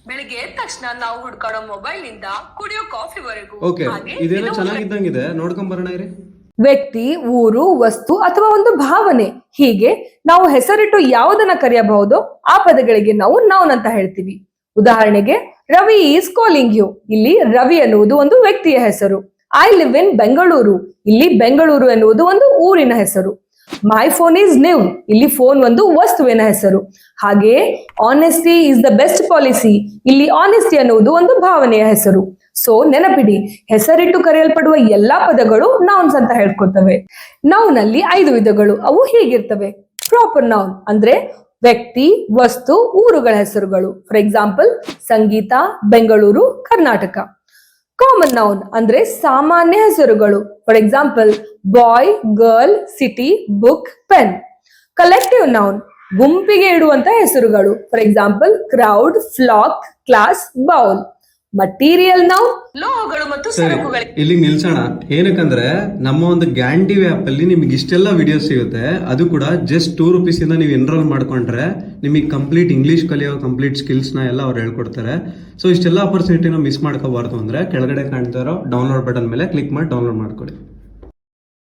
ಬೆಳಿಗ್ಗೆ ಎದ್ದ ತಕ್ಷಣ ನಾವು ಹುಡ್ಕಾಡೋ ಮೊಬೈಲ್ ನಿಂದ ಕುಡಿಯೋ ಕಾಫಿವರೆಗೂ ಓಕೆ, ಇದೇನೋ ಚೆನ್ನಾಗಿದ್ದಂಗಿದೆ, ನೋಡ್ಕೊಂಡ್ ಬರೋಣ ಇರಿ. ವ್ಯಕ್ತಿ, ಊರು, ವಸ್ತು ಅಥವಾ ಒಂದು ಭಾವನೆ, ಹೀಗೆ ನಾವು ಹೆಸರಿಟ್ಟು ಯಾವುದನ್ನ ಕರೆಯಬಹುದು ಆ ಪದಗಳಿಗೆ ನಾವು ನೌನ್ ಅಂತ ಹೇಳ್ತೀವಿ. ಉದಾಹರಣೆಗೆ, ರವಿ ಈಸ್ ಕಾಲಿಂಗ್ ಯು. ಇಲ್ಲಿ ರವಿ ಎನ್ನುವುದು ಒಂದು ವ್ಯಕ್ತಿಯ ಹೆಸರು. I live in Bengaluru. ಇಲ್ಲಿ ಬೆಂಗಳೂರು ಎನ್ನುವುದು ಒಂದು ಊರಿನ ಹೆಸರು. My phone is new. ಇಲ್ಲಿ ಫೋನ್ ಒಂದು ವಸ್ತುವಿನ ಹೆಸರು. ಹಾಗೆಯೇ honesty is the best policy. ಇಲ್ಲಿ ಆನೆಸ್ಟಿ ಅನ್ನುವುದು ಒಂದು ಭಾವನೆಯ ಹೆಸರು. ಸೊ ನೆನಪಿಡಿ, ಹೆಸರಿಟ್ಟು ಕರೆಯಲ್ಪಡುವ ಎಲ್ಲಾ ಪದಗಳು ನೌನ್ಸ್ ಅಂತ ಹೇಳ್ಕೊತವೆ. ನೌನ್ ಅಲ್ಲಿ 5 ವಿಧಗಳು. ಅವು ಹೀಗಿರ್ತವೆ. ಪ್ರಾಪರ್ ನೌನ್ ಅಂದ್ರೆ ವ್ಯಕ್ತಿ, ವಸ್ತು, ಊರುಗಳ ಹೆಸರುಗಳು. For example, Sangeetha, Bengaluru, Karnataka. Common noun ಅಂದ್ರೆ ಸಾಮಾನ್ಯ ಹೆಸರುಗಳು. For example, boy, girl, city, book, pen. Collective noun ಗುಂಪಿಗೆ ಇಡುವಂತ ಹೆಸರುಗಳು. For example, crowd, flock, class, bowl. Material noun ಲೋಹಗಳು ಮತ್ತು ಸರಿ, ಸರಕುಗಳು. ಇಲ್ಲಿಗೆ ನಿಲ್ಸೋಣ. ಏನಕ್ಕಂದ್ರೆ ನಮ್ಮ ಒಂದು ಗ್ಯಾಂಡಿವ್ ಆಪ್ ಅಲ್ಲಿ ನಿಮಗೆ ಇಷ್ಟೆಲ್ಲ ವಿಡಿಯೋಸ್ ಸಿಗುತ್ತೆ. ಅದು ಕೂಡ ಜಸ್ಟ್ ₹2 ಇಂದ ನೀವು ಎನ್ರೋಲ್ ಮಾಡ್ಕೊಂಡ್ರೆ ನಿಮಗೆ ಕಂಪ್ಲೀಟ್ ಇಂಗ್ಲಿಷ್ ಕಲಿಯೋ ಕಂಪ್ಲೀಟ್ ಸ್ಕಿಲ್ಸ್ ನ ಎಲ್ಲ ಅವ್ರು ಹೇಳ್ಕೊಡ್ತಾರೆ. ಸೊ ಇಷ್ಟೆಲ್ಲ ಆಪರ್ಚುನಿಟಿನ ಮಿಸ್ ಮಾಡ್ಕೋಬಾರ್ದು ಅಂದ್ರೆ ಕೆಳಗಡೆ ಕಾಣ್ತಾ ಇರೋ ಡೌನ್ಲೋಡ್ ಬಟನ್ ಮೇಲೆ ಕ್ಲಿಕ್ ಮಾಡಿ ಡೌನ್ಲೋಡ್ ಮಾಡ್ಕೊಳ್ಳಿ.